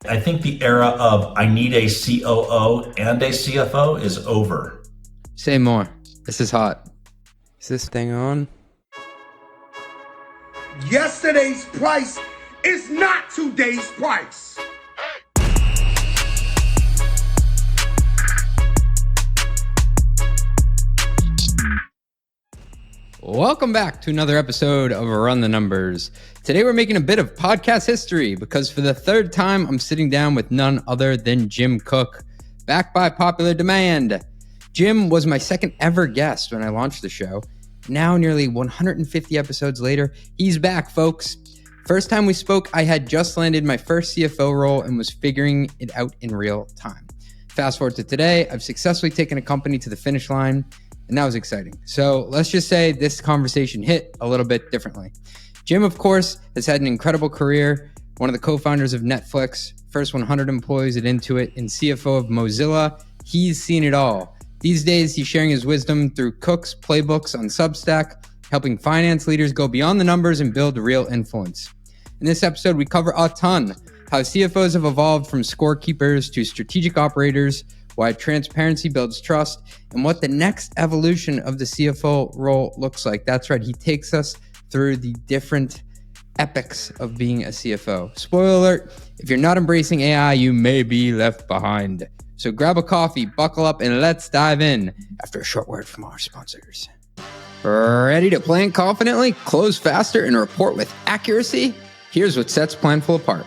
I think the era of I need a COO and a CFO is over. Say more. This is hot. Is this thing on? Yesterday's price is not today's price. Welcome back to another episode of Run the Numbers. Today we're making a bit of podcast history because for the third time I'm sitting down with none other than Jim Cook, back by popular demand. Jim was my second ever guest when I launched the show. Now, nearly 150 episodes later, he's back, folks. First time we spoke, I had just landed my first CFO role and was figuring it out in real time. Fast forward to today, I've successfully taken a company to the finish line, and that was exciting. So let's just say this conversation hit a little bit differently. Jim, of course, has had an incredible career, one of the co-founders of Netflix, first 100 employees at Inuit, and CFO of Mozilla. He's seen it all. These days, he's sharing his wisdom through Cook's Playbooks on Substack, helping finance leaders go beyond the numbers and build real influence. In this episode, we cover a ton, how CFOs have evolved from scorekeepers to strategic operators, why transparency builds trust, and what the next evolution of the CFO role looks like. That's right, he takes us through the different epics of being a CFO. Spoiler alert, if you're not embracing AI, you may be left behind. So grab a coffee, buckle up, and let's dive in after a short word from our sponsors. Ready to plan confidently, close faster, and report with accuracy? Here's what sets Planful apart.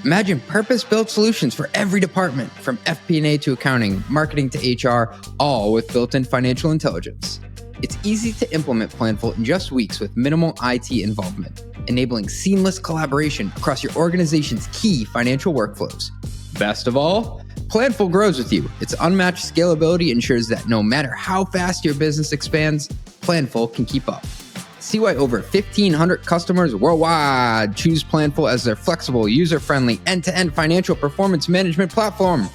Imagine purpose-built solutions for every department, from FP&A to accounting, marketing to HR, all with built-in financial intelligence. It's easy to implement Planful in just weeks with minimal IT involvement, enabling seamless collaboration across your organization's key financial workflows. Best of all, Planful grows with you. Its unmatched scalability ensures that no matter how fast your business expands, Planful can keep up. See why over 1,500 customers worldwide choose Planful as their flexible, user-friendly, end-to-end financial performance management platform.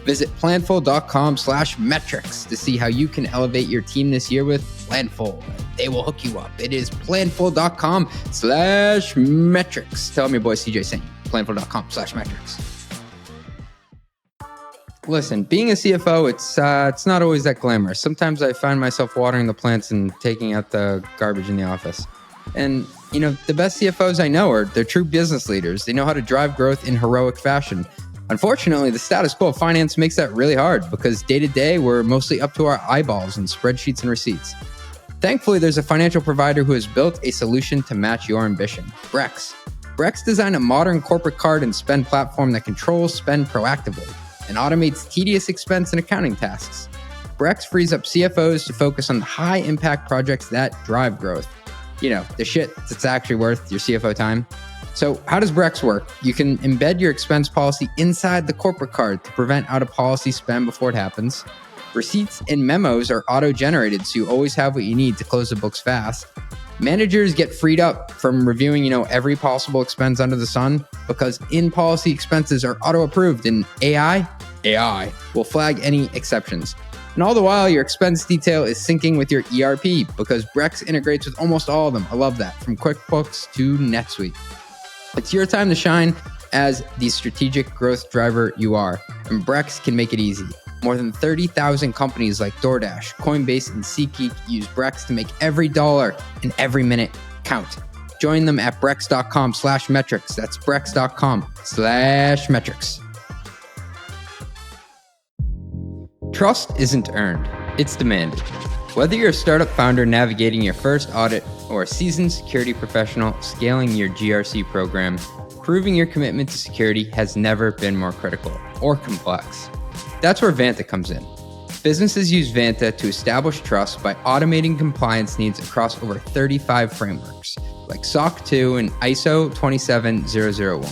Visit planful.com/metrics to see how you can elevate your team this year with Planful. They will hook you up. It is planful.com/metrics. Tell them your boy CJ sent you. Planful.com/metrics. Listen, being a CFO, it's not always that glamorous. Sometimes I find myself watering the plants and taking out the garbage in the office. And, the best CFOs I know they're true business leaders. They know how to drive growth in heroic fashion. Unfortunately, the status quo of finance makes that really hard because day to day, we're mostly up to our eyeballs in spreadsheets and receipts. Thankfully, there's a financial provider who has built a solution to match your ambition, Brex. Brex designed a modern corporate card and spend platform that controls spend proactively and automates tedious expense and accounting tasks. Brex frees up CFOs to focus on the high-impact projects that drive growth. The shit that's actually worth your CFO time. So how does Brex work? You can embed your expense policy inside the corporate card to prevent out-of-policy spend before it happens. Receipts and memos are auto-generated, so you always have what you need to close the books fast. Managers get freed up from reviewing, every possible expense under the sun because in-policy expenses are auto-approved and AI will flag any exceptions. And all the while, your expense detail is syncing with your ERP because Brex integrates with almost all of them. I love that, from QuickBooks to NetSuite. It's your time to shine as the strategic growth driver you are, and Brex can make it easy. More than 30,000 companies like DoorDash, Coinbase, and SeatGeek use Brex to make every dollar and every minute count. Join them at brex.com/metrics. That's brex.com/metrics. Trust isn't earned, it's demanded. Whether you're a startup founder navigating your first audit or a seasoned security professional scaling your GRC program, proving your commitment to security has never been more critical or complex. That's where Vanta comes in. Businesses use Vanta to establish trust by automating compliance needs across over 35 frameworks, like SOC 2 and ISO 27001.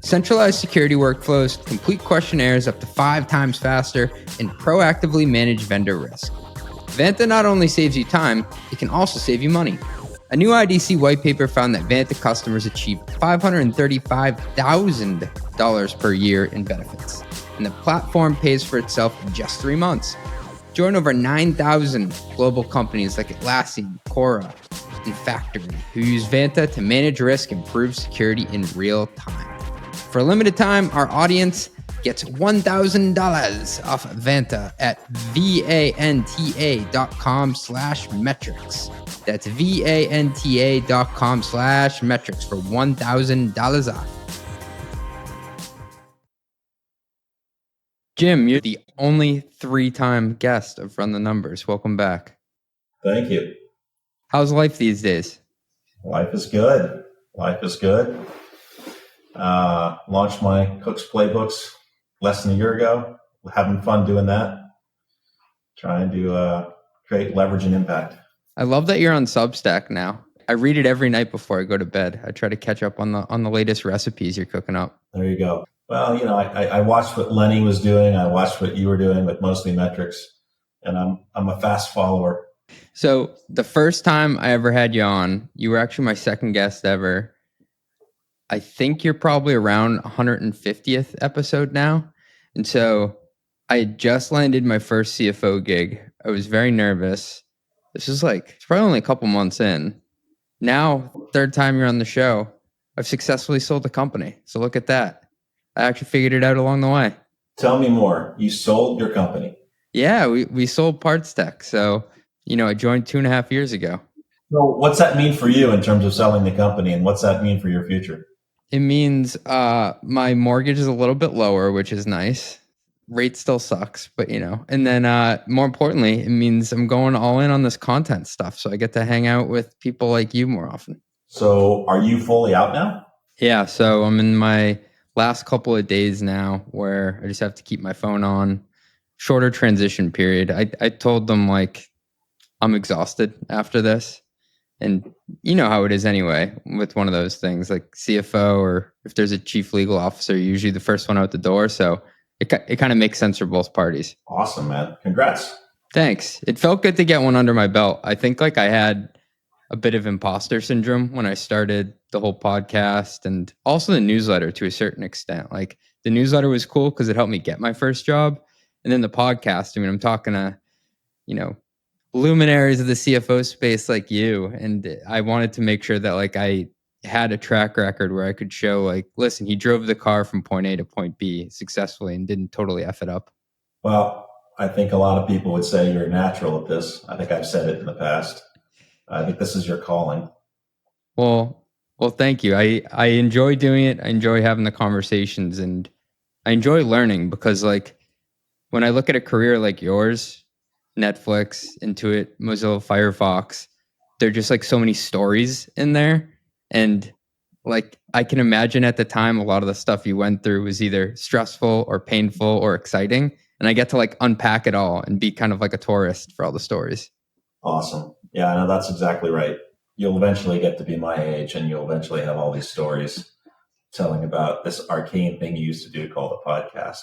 Centralized security workflows, complete questionnaires up to 5 times faster, and proactively manage vendor risk. Vanta not only saves you time, it can also save you money. A new IDC white paper found that Vanta customers achieve $535,000 per year in benefits, and the platform pays for itself in just 3 months. Join over 9,000 global companies like Atlassian, Quora, and Factory, who use Vanta to manage risk and improve security in real time. For a limited time, our audience gets $1,000 off Vanta at vanta.com/metrics. That's vanta.com/metrics for $1,000 off. Jim, you're the only 3-time guest of Run the Numbers. Welcome back. Thank you. How's life these days? Life is good. Launched my Cook's Playbooks less than a year ago. Having fun doing that. Trying to create leverage and impact. I love that you're on Substack now. I read it every night before I go to bed. I try to catch up on the latest recipes you're cooking up. There you go. Well, I watched what Lenny was doing. I watched what you were doing with mostly metrics, and I'm a fast follower. So the first time I ever had you on, you were actually my second guest ever. I think you're probably around 150th episode now. And so I had just landed my first CFO gig. I was very nervous. This is it's probably only a couple months in. Now, third time you're on the show, I've successfully sold the company. So look at that. I actually figured it out along the way. Tell me more. You sold your company. Yeah, we sold Parts Tech. So, I joined 2.5 years ago. So what's that mean for you in terms of selling the company, and what's that mean for your future? It means my mortgage is a little bit lower, which is nice. Rate still sucks, but and then more importantly, it means I'm going all in on this content stuff. So I get to hang out with people like you more often. So are you fully out now? Yeah. So I'm in my last couple of days now where I just have to keep my phone on. Shorter transition period. I told them I'm exhausted after this. And you know how it is anyway with one of those things like CFO, or if there's a chief legal officer, you're usually the first one out the door. So it kind of makes sense for both parties. Awesome, man. Congrats. Thanks. It felt good to get one under my belt. I think I had a bit of imposter syndrome when I started the whole podcast and also the newsletter to a certain extent. The newsletter was cool because it helped me get my first job. And then the podcast, I'm talking to, luminaries of the CFO space like you. And I wanted to make sure that I had a track record where I could show listen, he drove the car from point A to point B successfully and didn't totally F it up. Well, I think a lot of people would say you're natural at this. I think I've said it in the past. I think this is your calling. Well, thank you. I enjoy doing it. I enjoy having the conversations, and I enjoy learning because when I look at a career like yours, Netflix, Intuit, Mozilla, Firefox, there are just so many stories in there. And I can imagine at the time, a lot of the stuff you went through was either stressful or painful or exciting. And I get to unpack it all and be kind of like a tourist for all the stories. Awesome. Yeah, no, that's exactly right. You'll eventually get to be my age and you'll eventually have all these stories telling about this arcane thing you used to do called a podcast,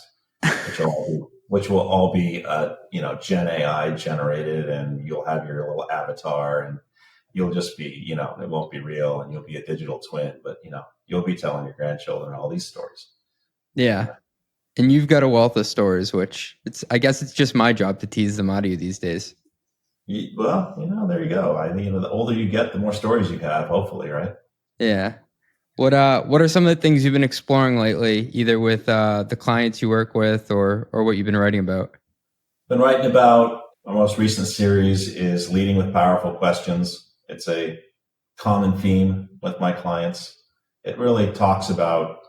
which will all be Gen AI generated, and you'll have your little avatar, and you'll just be, it won't be real, and you'll be a digital twin, but you'll be telling your grandchildren all these stories. Yeah. And you've got a wealth of stories, which I guess it's just my job to tease them out of you these days. Well, there you go. I think the older you get, the more stories you have, hopefully, right? Yeah. What are some of the things you've been exploring lately, either with the clients you work with or what you've been writing about? Been writing about, our most recent series is Leading with Powerful Questions. It's a common theme with my clients. It really talks about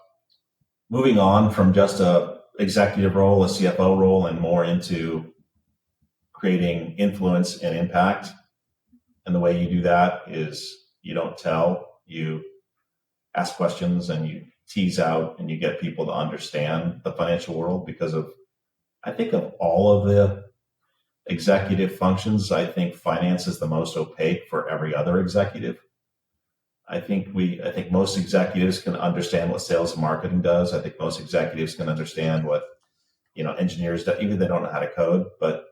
moving on from just a executive role, a CFO role, and more into creating influence and impact. And the way you do that is you don't tell, you ask questions and you tease out and you get people to understand the financial world, because I think of all of the executive functions, I think finance is the most opaque for every other executive. I think most executives can understand what sales and marketing does. I think most executives can understand what, engineers do, even if they don't know how to code, but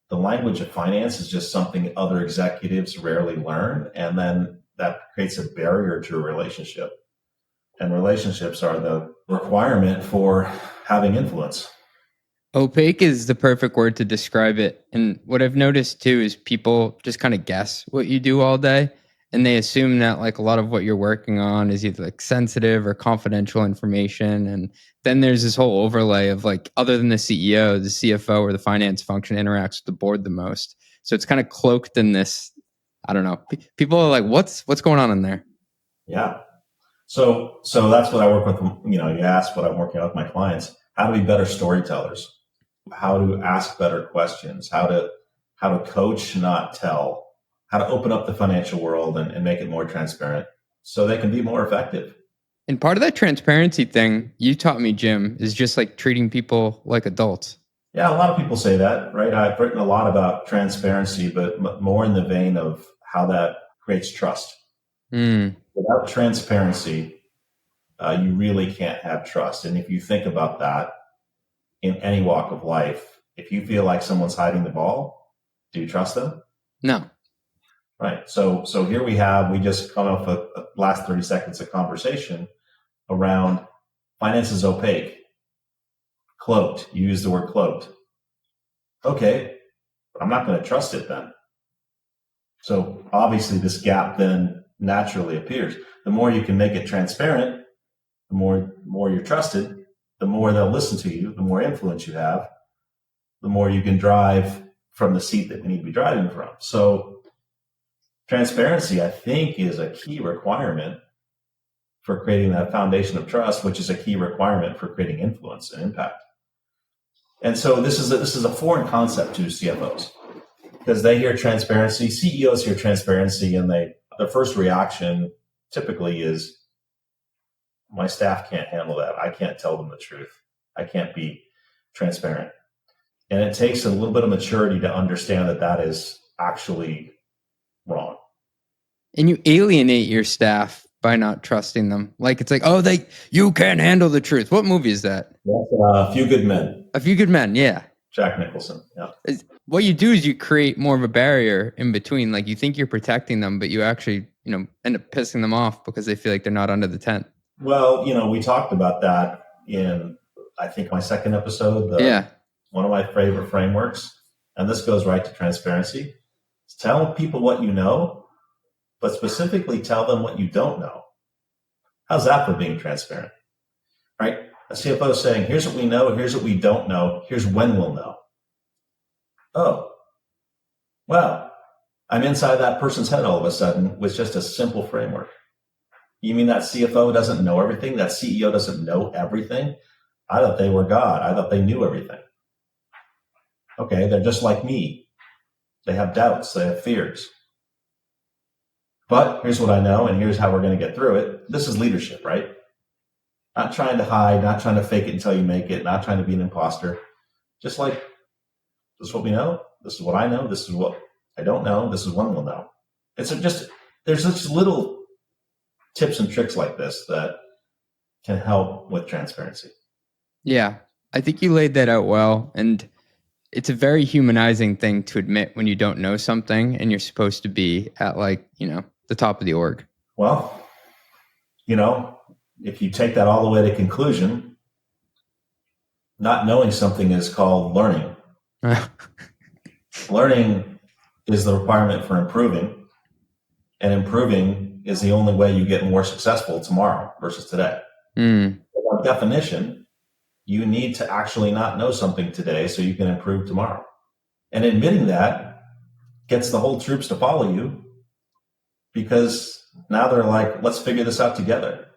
the language of finance is just something other executives rarely learn. And then that creates a barrier to a relationship. And relationships are the requirement for having influence. Opaque is the perfect word to describe it. And what I've noticed too is people just kind of guess what you do all day. and they assume that like a lot of what you're working on is either like sensitive or confidential information. And then there's this whole overlay of like, other than the CEO, the CFO or the finance function interacts with the board the most. So it's kind of cloaked in this, I don't know. People are like, what's going on in there? Yeah. So that's what I work with. You asked what I'm working on with my clients. How to be better storytellers, how to ask better questions, how to coach, not tell, how to open up the financial world and make it more transparent so they can be more effective. And part of that transparency thing you taught me, Jim, is just like treating people like adults. Yeah, a lot of people say that, right? I've written a lot about transparency, but more in the vein of how that creates trust. Without transparency, you really can't have trust. And if you think about that in any walk of life, if you feel like someone's hiding the ball, do you trust them? No. Right. So here we just come off the last 30 seconds of conversation around finance is opaque, cloaked. You use the word cloaked. Okay, but I'm not going to trust it then. So obviously this gap then naturally appears. The more you can make it transparent, the more you're trusted, the more they'll listen to you, the more influence you have, the more you can drive from the seat that you need to be driving from. So transparency, I think, is a key requirement for creating that foundation of trust, which is a key requirement for creating influence and impact. And so this is a foreign concept to CFOs because they hear transparency. CEOs hear transparency, and their first reaction typically is, my staff can't handle that. I can't tell them the truth. I can't be transparent. And it takes a little bit of maturity to understand that is actually wrong. And you alienate your staff by not trusting them. Like, it's like, you can't handle the truth. What movie is that? A Few Good Men. A Few Good Men, yeah. Jack Nicholson, yeah. What you do is you create more of a barrier in between. Like, you think you're protecting them, but you actually, end up pissing them off because they feel like they're not under the tent. Well, we talked about that in, I think, my second episode. One of my favorite frameworks, and this goes right to transparency. Tell people what you know, but specifically tell them what you don't know. How's that for being transparent? Right? A CFO is saying, here's what we know, here's what we don't know, here's when we'll know. Oh, wow. I'm inside that person's head all of a sudden with just a simple framework. You mean that CFO doesn't know everything? That CEO doesn't know everything? I thought they were God. I thought they knew everything. Okay, they're just like me. They have doubts. They have fears. But here's what I know, and here's how we're going to get through it. This is leadership, right? Not trying to hide, not trying to fake it until you make it, not trying to be an imposter. Just like, this is what we know. This is what I know. This is what I don't know. This is when we'll know. There's such little tips and tricks like this that can help with transparency. Yeah, I think you laid that out well. And it's a very humanizing thing to admit when you don't know something and you're supposed to be at the top of the org. Well, if you take that all the way to conclusion, not knowing something is called learning. Learning is the requirement for improving, and improving is the only way you get more successful tomorrow versus today. By definition, you need to actually not know something today so you can improve tomorrow. And admitting that gets the whole troops to follow you because now they're like, let's figure this out together.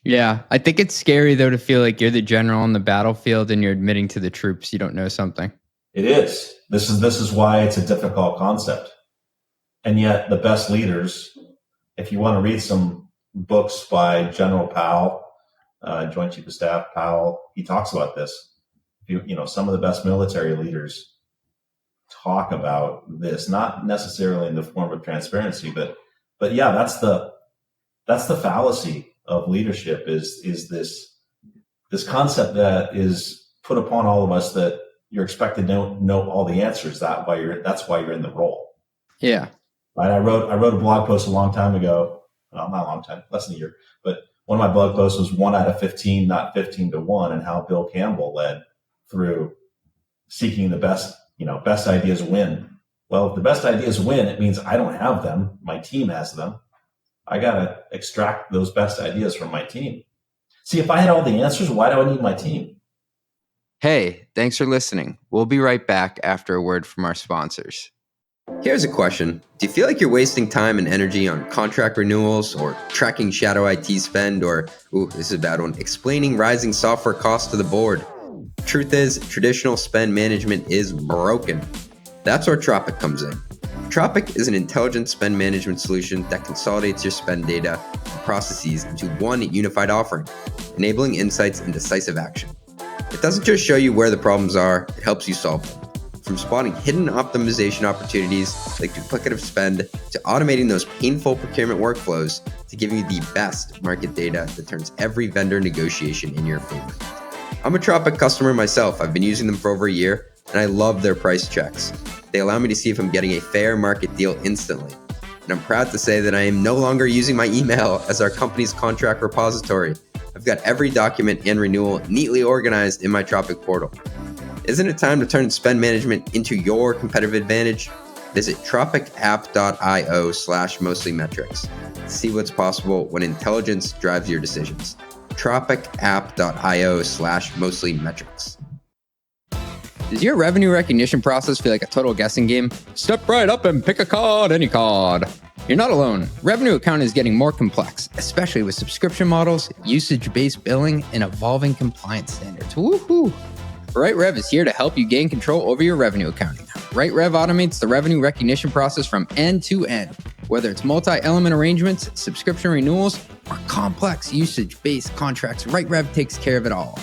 Yeah, I think it's scary, though, to feel like you're the general on the battlefield and you're admitting to the troops you don't know something. It is. This is why it's a difficult concept. And yet the best leaders, if you want to read some books by General Powell, Joint Chief of Staff Powell, he talks about this. Some of the best military leaders talk about this, not necessarily in the form of transparency, but yeah, that's the fallacy of leadership is this concept that is put upon all of us that you're expected to know all the answers. That's why you're in the role. Yeah. Right. I wrote a blog post a long time ago. Well, not a long time, less than a year, but one of my blog posts was 1 out of 15, not 15 to 1, and how Bill Campbell led through seeking the best ideas win. Well, if the best ideas win, it means I don't have them. My team has them. I got to extract those best ideas from my team. See, if I had all the answers, why do I need my team? Hey, thanks for listening. We'll be right back after a word from our sponsors. Here's a question. Do you feel like you're wasting time and energy on contract renewals or tracking shadow IT spend or, this is a bad one, explaining rising software costs to the board? Truth is, traditional spend management is broken. That's where Tropic comes in. Tropic is an intelligent spend management solution that consolidates your spend data and processes into one unified offering, enabling insights and decisive action. It doesn't just show you where the problems are, it helps you solve them. From spotting hidden optimization opportunities like duplicative spend to automating those painful procurement workflows to giving you the best market data that turns every vendor negotiation in your favor. I'm a Tropic customer myself. I've been using them for over a year, and I love their price checks. They allow me to see if I'm getting a fair market deal instantly. And I'm proud to say that I am no longer using my email as our company's contract repository. I've got every document and renewal neatly organized in my Tropic portal. Isn't it time to turn spend management into your competitive advantage? Visit tropicapp.io/mostlymetrics to see what's possible when intelligence drives your decisions. tropicapp.io/mostlymetrics. Does your revenue recognition process feel like a total guessing game? Step right up and pick a card, any card. You're not alone. Revenue accounting is getting more complex, especially with subscription models, usage-based billing, and evolving compliance standards. Woohoo! RightRev is here to help you gain control over your revenue accounting. RightRev automates the revenue recognition process from end to end. Whether it's multi-element arrangements, subscription renewals, or complex usage-based contracts, RightRev takes care of it all.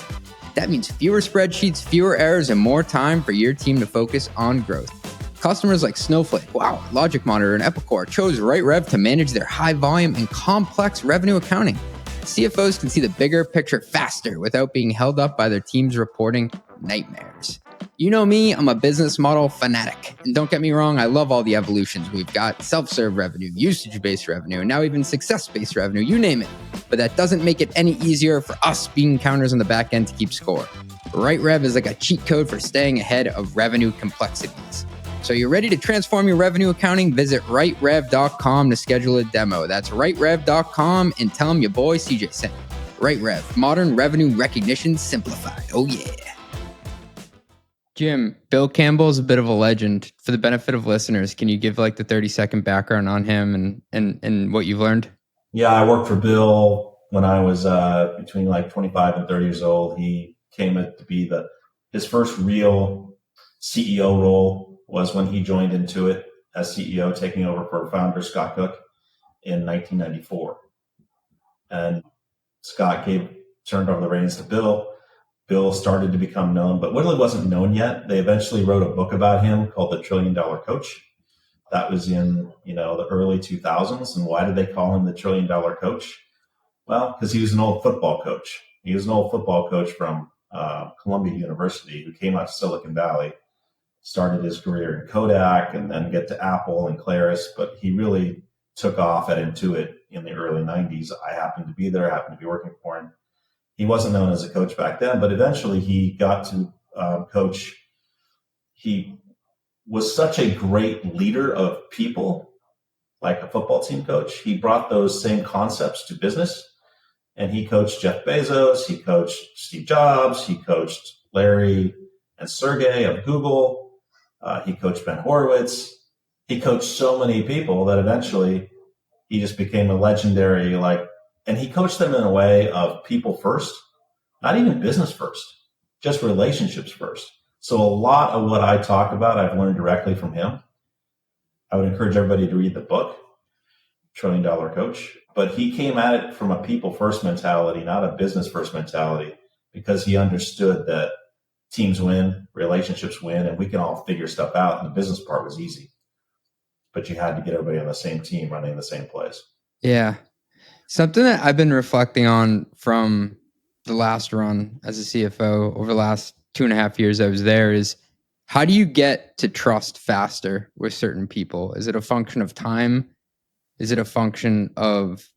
That means fewer spreadsheets, fewer errors, and more time for your team to focus on growth. Customers like Snowflake, Logic Monitor, and Epicor chose RightRev to manage their high volume and complex revenue accounting. CFOs can see the bigger picture faster without being held up by their team's reporting nightmares. You know me, I'm a business model fanatic. And don't get me wrong, I love all the evolutions. We've got self-serve revenue, usage-based revenue, and now even success-based revenue, you name it. But that doesn't make it any easier for us bean counters on the back end to keep score. RightRev is like a cheat code for staying ahead of revenue complexities. So you're ready to transform your revenue accounting? Visit rightrev.com to schedule a demo. That's rightrev.com and tell them your boy CJ sent. RightRev, modern revenue recognition simplified. Oh yeah. Jim, Bill Campbell is a bit of a legend. For the benefit of listeners, can you give like the 30-second background on him and what you've learned? Yeah, I worked for Bill when I was between like 25 and 30 years old. He came to be his first real CEO role was when he joined Intuit as CEO, taking over for founder Scott Cook in 1994. And Scott turned over the reins to Bill. Bill started to become known, but really wasn't known yet. They eventually wrote a book about him called The $1 Trillion Coach. That was in, the early 2000s. And why did they call him the $1 Trillion Coach? Well, because he was an old football coach. He was an old football coach from Columbia University who came out to Silicon Valley, started his career in Kodak and then get to Apple and Claris. But he really took off at Intuit in the early 90s. I happened to be there. I happened to be working for him. He wasn't known as a coach back then, but eventually he got to coach. He was such a great leader of people, like a football team coach. He brought those same concepts to business, and he coached Jeff Bezos. He coached Steve Jobs. He coached Larry and Sergey of Google. He coached Ben Horowitz. He coached so many people that eventually he just became a legendary, and he coached them in a way of people first, not even business first, just relationships first. So a lot of what I talk about, I've learned directly from him. I would encourage everybody to read the book, $1 Trillion Coach. But he came at it from a people first mentality, not a business first mentality, because he understood that teams win, relationships win, and we can all figure stuff out. And the business part was easy, but you had to get everybody on the same team running the same place. Yeah. Something that I've been reflecting on from the last run as a CFO over the last 2.5 years I was there is, how do you get to trust faster with certain people? Is it a function of time? Is it a function of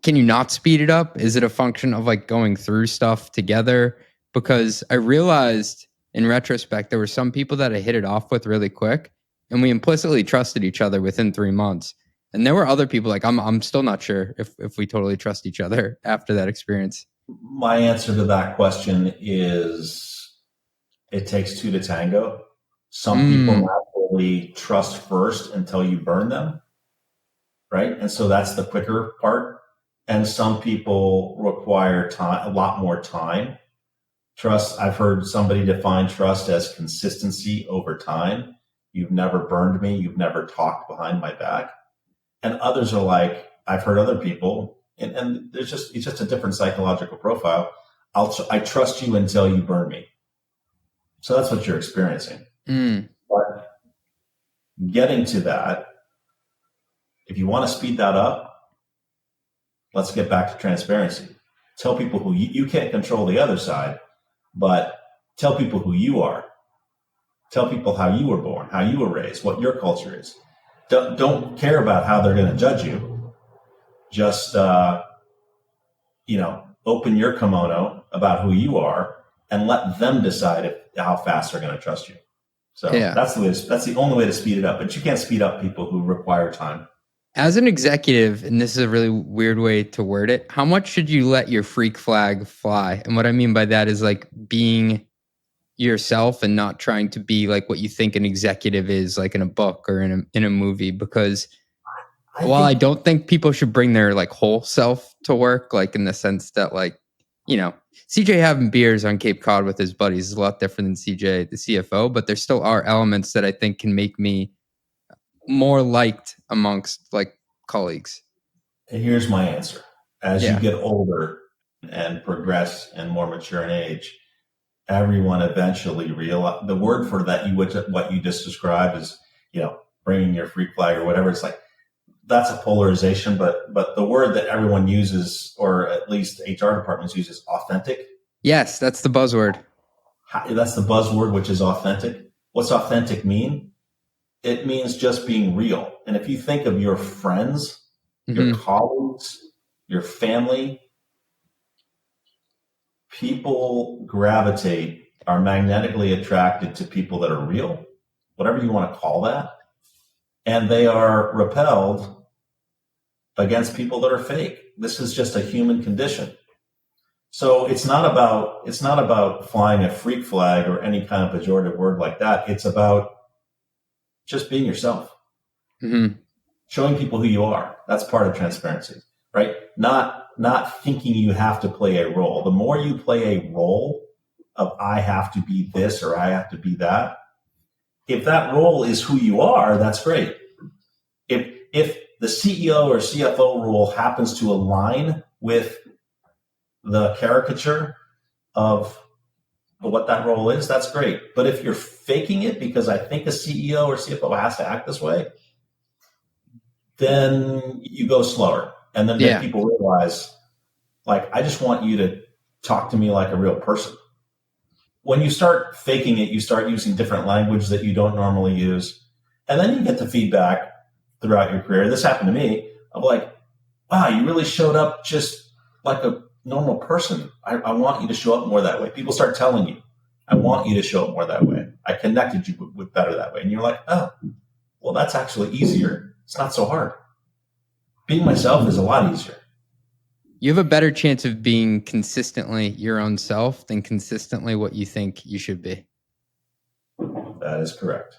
can you not speed it up? Is it a function of going through stuff together? Because I realized in retrospect, there were some people that I hit it off with really quick and we implicitly trusted each other within 3 months. And there were other people like I'm still not sure if we totally trust each other after that experience. My answer to that question is it takes two to tango. Some people naturally trust first until you burn them, right? And so that's the quicker part. And some people require time, a lot more time. Trust, I've heard somebody define trust as consistency over time. You've never burned me. You've never talked behind my back. And others are like, I've heard other people, and it's just a different psychological profile. I trust you until you burn me. So that's what you're experiencing. But getting to that, if you want to speed that up, let's get back to transparency. Tell people who you can't control the other side, but tell people who you are. Tell people how you were born, how you were raised, what your culture is. Don't care about how they're going to judge you. Just, open your kimono about who you are and let them decide how fast they're going to trust you. So that's the only way to speed it up. But you can't speed up people who require time. As an executive, and this is a really weird way to word it, how much should you let your freak flag fly? And what I mean by that is like being yourself and not trying to be like what you think an executive is, like in a book or in a movie. Because I don't think people should bring their like whole self to work, like in the sense that like, CJ having beers on Cape Cod with his buddies is a lot different than CJ, the CFO, but there still are elements that I think can make me more liked amongst like colleagues. And here's my answer. As you get older and progress and more mature in age, everyone eventually realize the word for that what you just described is, bringing your freak flag or whatever. It's like, that's a polarization, but the word that everyone uses, or at least HR departments use, is authentic. Yes, that's the buzzword. That's the buzzword, which is authentic. What's authentic mean? It means just being real. And if you think of your friends, your colleagues, your family, people are magnetically attracted to people that are real, whatever you want to call that. And they are repelled against people that are fake. This is just a human condition. So it's not about flying a freak flag or any kind of pejorative word like that. It's about just being yourself, showing people who you are. That's part of transparency, right? Not thinking you have to play a role. The more you play a role of I have to be this or I have to be that, if that role is who you are, that's great. If the CEO or CFO role happens to align with the caricature of what that role is, that's great. But if you're faking it because I think a CEO or CFO has to act this way, then you go slower. And then people realize, like, I just want you to talk to me like a real person. When you start faking it, you start using different language that you don't normally use. And then you get the feedback throughout your career. This happened to me. I'm like, wow, you really showed up just like a normal person. I want you to show up more that way. People start telling you, I want you to show up more that way. I connected you with better that way. And you're like, oh, well, that's actually easier. It's not so hard. Being myself is a lot easier. You have a better chance of being consistently your own self than consistently what you think you should be. That is correct.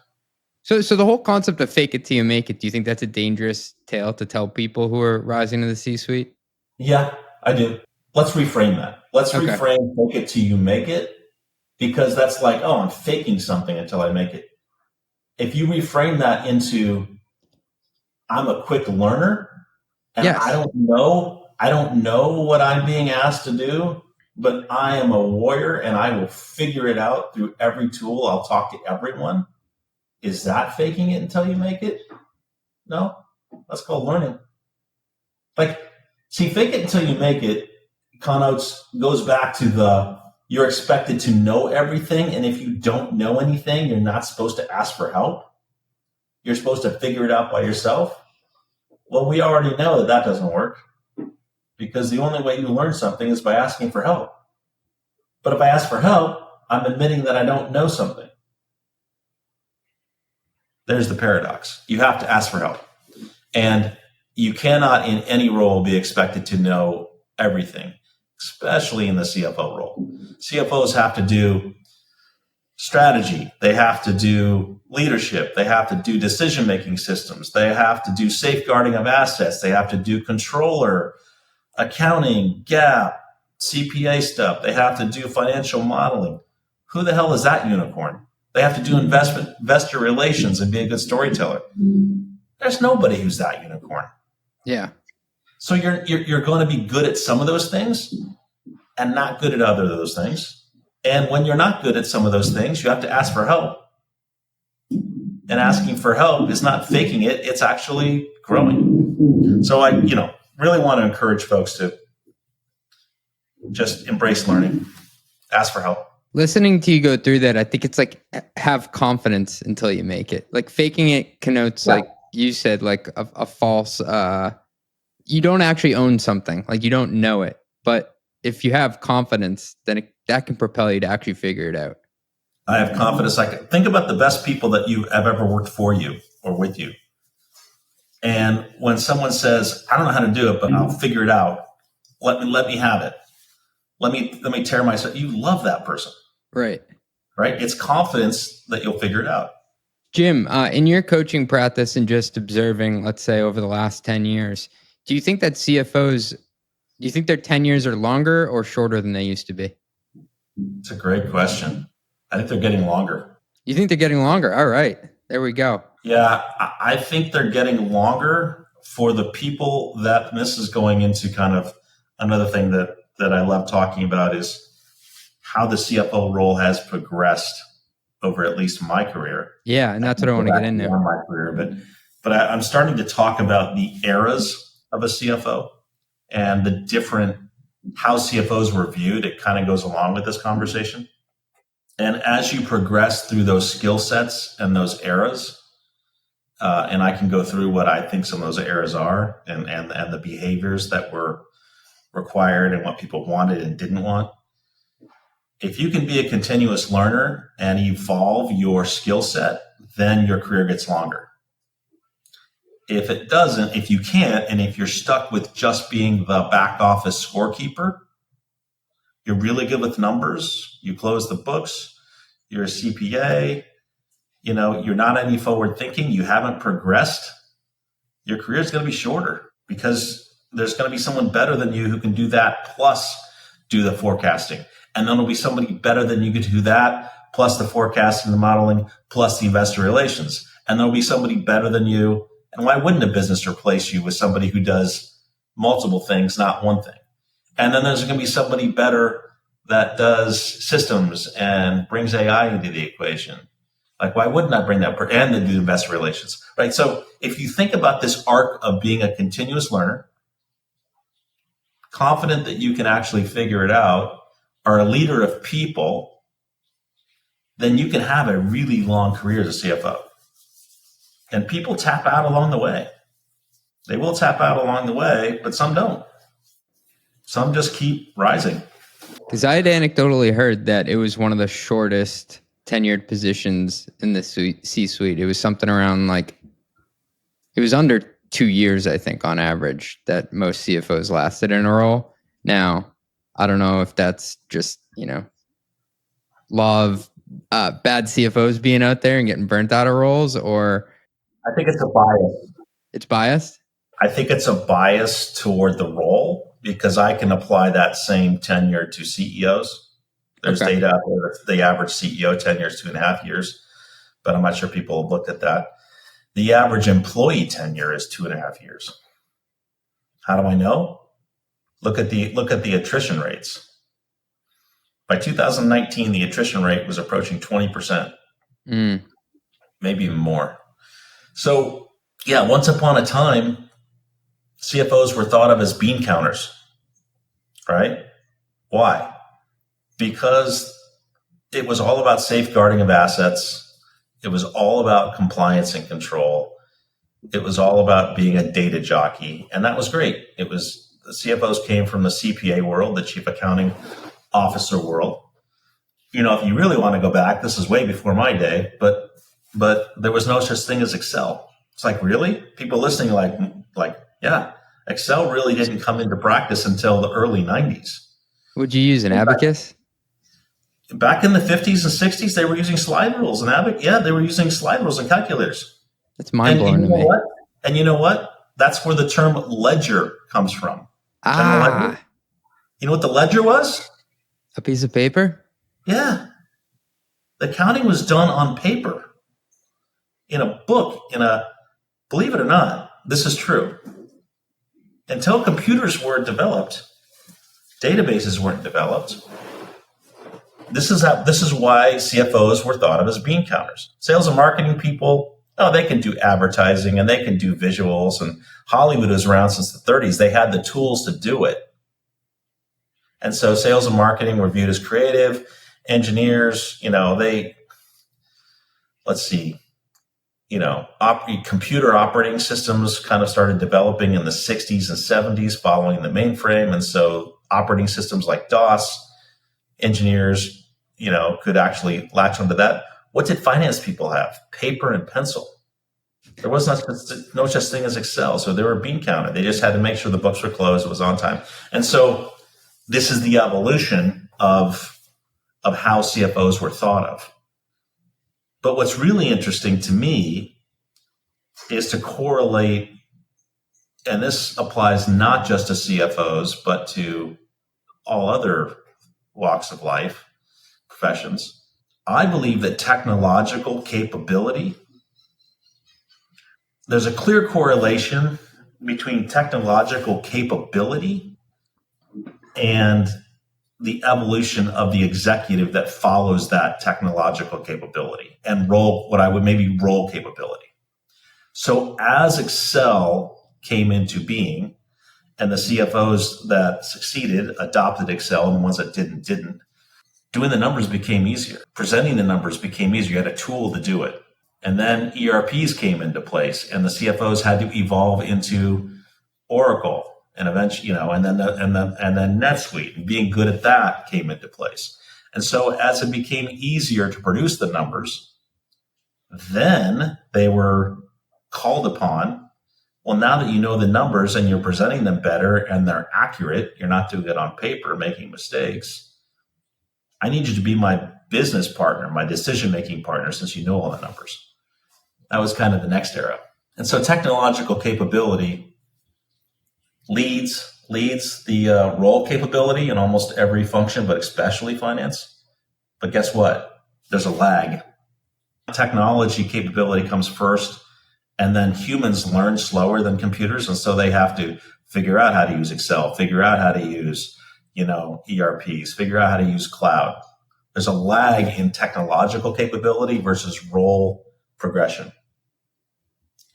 So the whole concept of fake it till you make it, do you think that's a dangerous tale to tell people who are rising to the C-suite? Yeah, I do. Let's reframe that. Let's reframe fake it till you make it, because that's like, oh, I'm faking something until I make it. If you reframe that into, I'm a quick learner and I don't know what I'm being asked to do, but I am a warrior and I will figure it out through every tool. I'll talk to everyone. Is that faking it until you make it? No, that's called learning. Fake it until you make it goes back to you're expected to know everything. And if you don't know anything, you're not supposed to ask for help. You're supposed to figure it out by yourself. Well, we already know that doesn't work, because the only way you learn something is by asking for help. But if I ask for help, I'm admitting that I don't know something. There's the paradox. You have to ask for help. And you cannot in any role be expected to know everything, especially in the CFO role. CFOs have to do strategy. They have to do leadership. They have to do decision-making systems. They have to do safeguarding of assets. They have to do controller, accounting, GAAP, CPA stuff. They have to do financial modeling. Who the hell is that unicorn? They have to do investor relations and be a good storyteller. There's nobody who's that unicorn. Yeah. So you're going to be good at some of those things and not good at other of those things. And when you're not good at some of those things, you have to ask for help. And asking for help is not faking it. It's actually growing. So I, really want to encourage folks to just embrace learning, ask for help. Listening to you go through that, I think it's like have confidence until you make it. Like faking it connotes, like you said, like a false, you don't actually own something. Like you don't know it. But if you have confidence, then that can propel you to actually figure it out. I have confidence. I can think about the best people that you have ever worked for you or with you. And when someone says, I don't know how to do it, but I'll figure it out. Let me have it. Let me tear myself. You love that person. Right. Right. It's confidence that you'll figure it out. Jim, in your coaching practice and just observing, let's say over the last 10 years, do you think that CFOs, do you think their 10 years are longer or shorter than they used to be? It's a great question. I think they're getting longer. You think they're getting longer? All right. There we go. Yeah, I think they're getting longer for the people that, and this is going into kind of another thing that I love talking about is how the CFO role has progressed over at least my career. Yeah, and that's what I want to get into. My career, but I'm starting to talk about the eras of a CFO and the different how CFOs were viewed. It kind of goes along with this conversation. And as you progress through those skill sets and those eras, and I can go through what I think some of those eras are and the behaviors that were required and what people wanted and didn't want. If you can be a continuous learner and evolve your skill set, then your career gets longer. If it doesn't, if you can't, and if you're stuck with just being the back office scorekeeper, you're really good with numbers, you close the books, you're a CPA, you're not any forward thinking, you haven't progressed, your career is going to be shorter because there's going to be someone better than you who can do that plus do the forecasting. And then there'll be somebody better than you can do that plus the forecasting, the modeling, plus the investor relations. And there'll be somebody better than you. And why wouldn't a business replace you with somebody who does multiple things, not one thing? And then there's going to be somebody better that does systems and brings AI into the equation. Like, why wouldn't I bring that and then do investor relations, right? So if you think about this arc of being a continuous learner, confident that you can actually figure it out, are a leader of people, then you can have a really long career as a CFO. And people tap out along the way. They will tap out along the way, but some don't. Some just keep rising. Because I had anecdotally heard that it was one of the shortest tenured positions in the C-suite. It was something around it was under 2 years, I think, on average, that most CFOs lasted in a role. Now, I don't know if that's just, law of bad CFOs being out there and getting burnt out of roles, or... I think it's a bias. It's biased? I think it's a bias toward the role because I can apply that same tenure to CEOs. There's data out there that the average CEO tenure is 2.5 years, but I'm not sure people have looked at that. The average employee tenure is 2.5 years. How do I know? Look at the attrition rates. By 2019, the attrition rate was approaching 20%, maybe even more. So, yeah, once upon a time, CFOs were thought of as bean counters, right? Why? Because it was all about safeguarding of assets. It was all about compliance and control. It was all about being a data jockey, and that was great. The CFOs came from the CPA world, the Chief Accounting Officer world. If you really want to go back, this is way before my day, but there was no such thing as Excel. It's like, really? People listening like Yeah. Excel really didn't come into practice until the early 90s. Would you use an abacus? Back in the 50s and 60s, they were using slide rules they were using slide rules and calculators. That's mind-blowing to me. What? And you know what? That's where the term ledger comes from. Ledger. You know what the ledger was? A piece of paper? Yeah. The accounting was done on paper, in a book, believe it or not, this is true. Until computers were developed, databases weren't developed. This is why CFOs were thought of as bean counters. Sales and marketing people, they can do advertising and they can do visuals, and Hollywood was around since the 30s. They had the tools to do it. And so sales and marketing were viewed as creative. Engineers, computer operating systems kind of started developing in the 60s and 70s following the mainframe. And so operating systems like DOS, engineers, could actually latch onto that. What did finance people have? Paper and pencil. There was no such thing as Excel. So they were bean counted. They just had to make sure the books were closed, it was on time. And so this is the evolution of how CFOs were thought of. But what's really interesting to me is to correlate, and this applies not just to CFOs, but to all other walks of life, professions. I believe that technological capability, there's a clear correlation between technological capability and the evolution of the executive that follows that technological capability and role capability. So as Excel came into being and the CFOs that succeeded adopted Excel and the ones that didn't, doing the numbers became easier. Presenting the numbers became easier. You had a tool to do it. And then ERPs came into place and the CFOs had to evolve into Oracle. And eventually, and then NetSuite, and being good at that came into place. And so as it became easier to produce the numbers, then they were called upon. Well, now that you know the numbers and you're presenting them better and they're accurate, you're not doing it on paper, making mistakes. I need you to be my business partner, my decision-making partner, since you know all the numbers. That was kind of the next era. And so technological capability leads the role capability in almost every function, but especially finance. But guess what? There's a lag. Technology capability comes first, and then humans learn slower than computers, and so they have to figure out how to use Excel, figure out how to use, ERPs, figure out how to use cloud. There's a lag in technological capability versus role progression.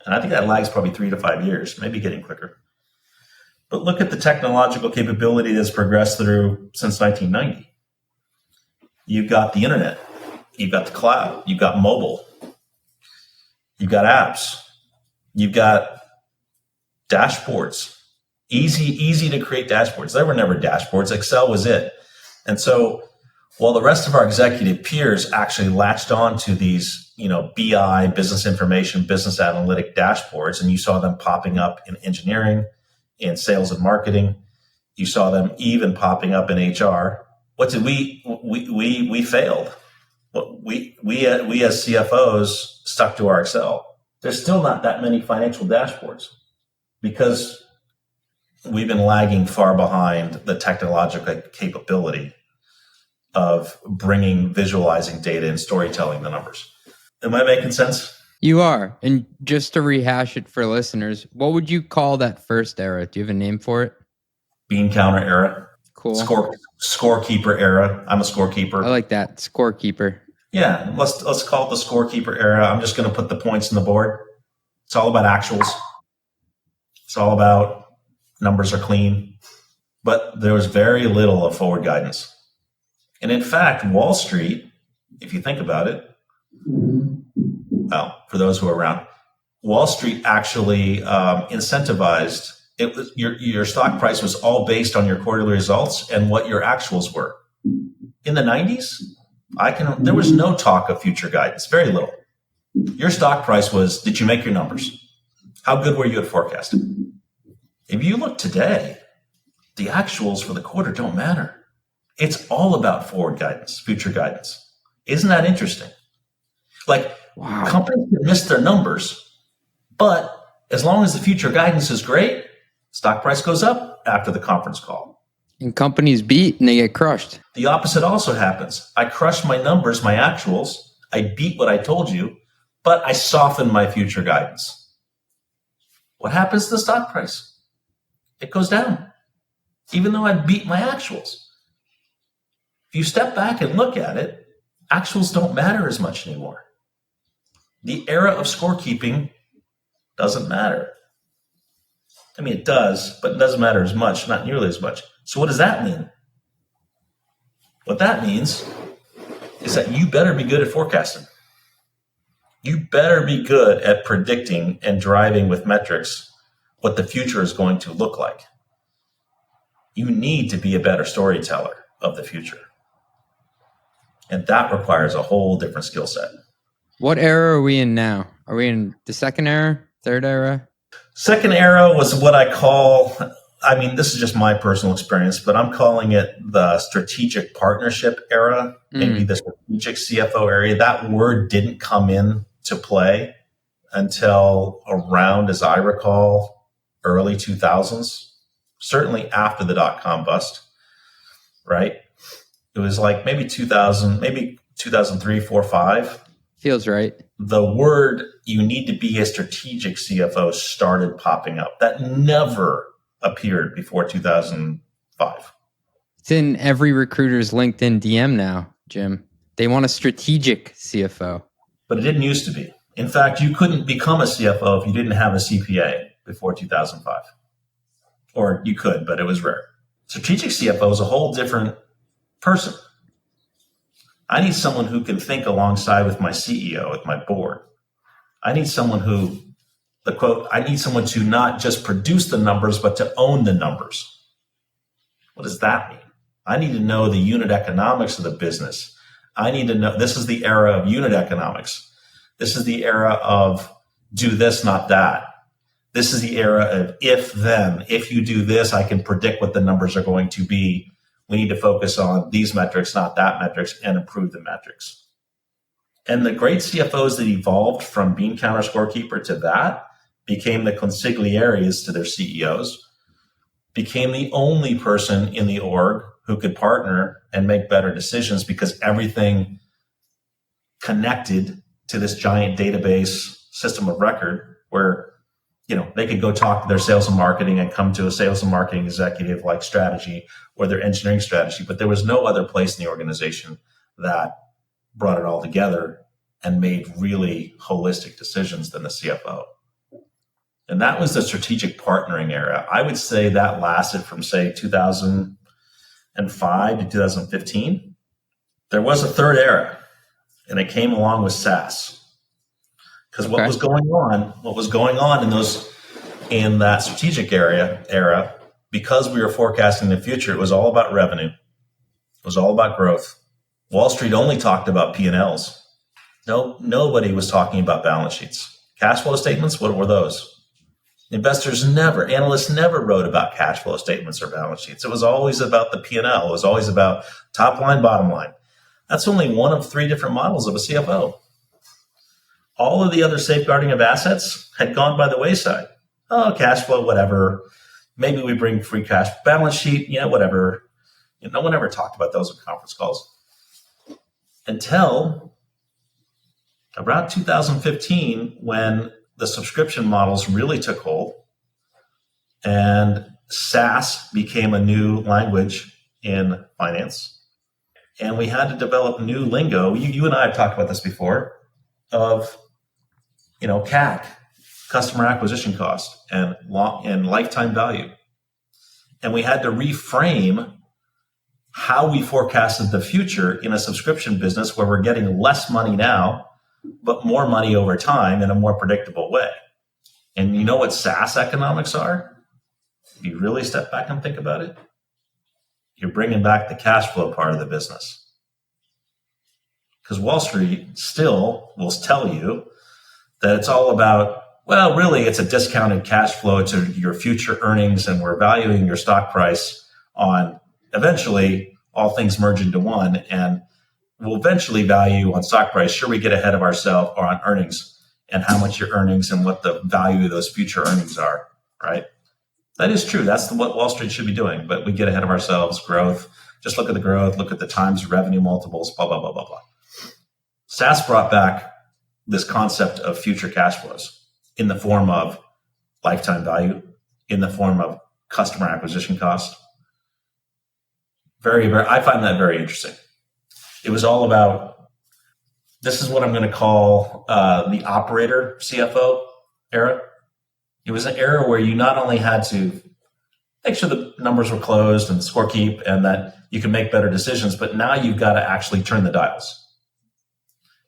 And I think that lag is probably 3 to 5 years, maybe getting quicker. But look at the technological capability that's progressed through since 1990. You've got the internet, you've got the cloud, you've got mobile, you've got apps, you've got dashboards. Easy to create dashboards. There were never dashboards. Excel was it. And so while the rest of our executive peers actually latched on to these, BI, business information, business analytic dashboards, and you saw them popping up in engineering, in sales and marketing. You saw them even popping up in HR. What did we failed. We as CFOs stuck to our Excel. There's still not that many financial dashboards because we've been lagging far behind the technological capability of visualizing data and storytelling the numbers. Am I making sense? You are. And just to rehash it for listeners, what would you call that first era? Do you have a name for it? Bean counter era. Cool. Scorekeeper era. I'm a scorekeeper. I like that. Scorekeeper. Yeah. Let's call it the scorekeeper era. I'm just going to put the points on the board. It's all about actuals. It's all about numbers are clean. But there was very little of forward guidance. And in fact, Wall Street, if you think about it, well, for those who are around, Wall Street actually incentivized it. Was your stock price was all based on your quarterly results and what your actuals were. In the 90s, there was no talk of future guidance, very little. Your stock price was, did you make your numbers? How good were you at forecasting? If you look today, the actuals for the quarter don't matter. It's all about forward guidance, future guidance. Isn't that interesting? Like, Wow. companies can miss their numbers, but as long as the future guidance is great, stock price goes up after the conference call. And companies beat and they get crushed. The opposite also happens. I crushed my numbers, my actuals. I beat what I told you, but I softened my future guidance. What happens to the stock price? It goes down, even though I beat my actuals. If you step back and look at it, actuals don't matter as much anymore. The era of scorekeeping doesn't matter. I mean, it does, but it doesn't matter as much, not nearly as much. So what does that mean? What that means is that you better be good at forecasting. You better be good at predicting and driving with metrics what the future is going to look like. You need to be a better storyteller of the future. And that requires a whole different skill set. What era are we in now? Are we in the second era, third era? Second era was what I call, I mean, this is just my personal experience, but I'm calling it the strategic partnership era, maybe the strategic CFO area. That word didn't come in to play until around, as I recall, early 2000s, certainly after the dot-com bust, right? It was like maybe 2000, maybe 2003, 4, 5. Feels right. The word you need to be a strategic CFO started popping up. That never appeared before 2005. It's in every recruiter's LinkedIn DM now, Jim. They want a strategic CFO. But it didn't used to be. In fact, you couldn't become a CFO if you didn't have a CPA before 2005. Or you could, but it was rare. Strategic CFO is a whole different person. I need someone who can think alongside with my CEO, with my board. I need someone who, the quote, I need someone to not just produce the numbers, but to own the numbers. What does that mean? I need to know the unit economics of the business. I need to know, this is the era of unit economics. This is the era of do this, not that. This is the era of if then. If you do this, I can predict what the numbers are going to be. We need to focus on these metrics, not that metrics, and improve the metrics. And the great CFOs that evolved from bean counter scorekeeper to that became the consigliaries to their CEOs, became the only person in the org who could partner and make better decisions because everything connected to this giant database system of record where, you know, they could go talk to their sales and marketing and come to a sales and marketing executive like strategy or their engineering strategy. But there was no other place in the organization that brought it all together and made really holistic decisions than the CFO. And that was the strategic partnering era. I would say that lasted from, say, 2005 to 2015. There was a third era, and it came along with SaaS. Because what was going on in that strategic era, because we were forecasting the future, it was all about revenue. It was all about growth. Wall Street only talked about P&Ls. Nobody was talking about balance sheets. Cash flow statements, what were those? Analysts never wrote about cash flow statements or balance sheets. It was always about the P&L. It was always about top line, bottom line. That's only one of 3 different models of a CFO. All of the other safeguarding of assets had gone by the wayside. Oh, cash flow, whatever. Maybe we bring free cash balance sheet, whatever. No one ever talked about those in conference calls. Until around 2015, when the subscription models really took hold and SaaS became a new language in finance. And we had to develop new lingo. You and I have talked about this before of, CAC, customer acquisition cost, and lifetime value. And we had to reframe how we forecasted the future in a subscription business where we're getting less money now, but more money over time in a more predictable way. And you know what SaaS economics are? If you really step back and think about it, you're bringing back the cash flow part of the business. Because Wall Street still will tell you that it's all about Well, really, it's a discounted cash flow to your future earnings, and we're valuing your stock price on eventually all things merge into one, and we'll eventually value on stock price. Sure, we get ahead of ourselves or on earnings and how much your earnings and what the value of those future earnings are, right? That is true. That's what Wall Street should be doing, but we get ahead of ourselves. Growth, just look at the growth, look at the times revenue multiples, blah, blah, blah, blah, blah. SaaS brought back this concept of future cash flows in the form of lifetime value, in the form of customer acquisition cost. I find that very interesting. It was all about, this is what I'm going to call the operator CFO era. It was an era where you not only had to make sure the numbers were closed and score keep and that you can make better decisions, but now you've got to actually turn the dials.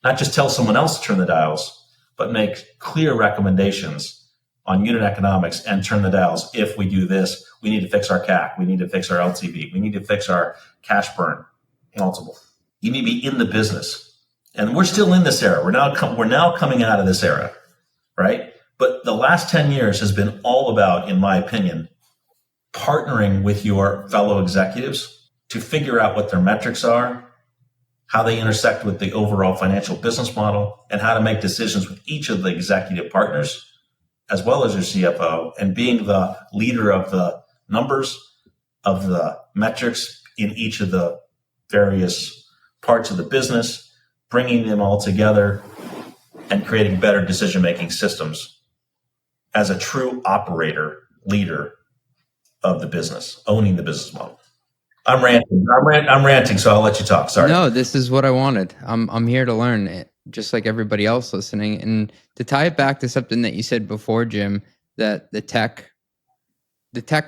Not just tell someone else to turn the dials, but make clear recommendations on unit economics and turn the dials. If we do this, we need to fix our CAC. We need to fix our LTV. We need to fix our cash burn multiple. You need to be in the business. And we're still in this era. We're now coming out of this era, right? But the last 10 years has been all about, in my opinion, partnering with your fellow executives to figure out what their metrics are, how they intersect with the overall financial business model, and how to make decisions with each of the executive partners, as well as your CFO, and being the leader of the numbers, of the metrics in each of the various parts of the business, bringing them all together and creating better decision-making systems as a true operator, leader of the business, owning the business model. I'm ranting, so I'll let you talk. Sorry. No, this is what I wanted. I'm here to learn it, just like everybody else listening. And to tie it back to something that you said before, Jim, that the tech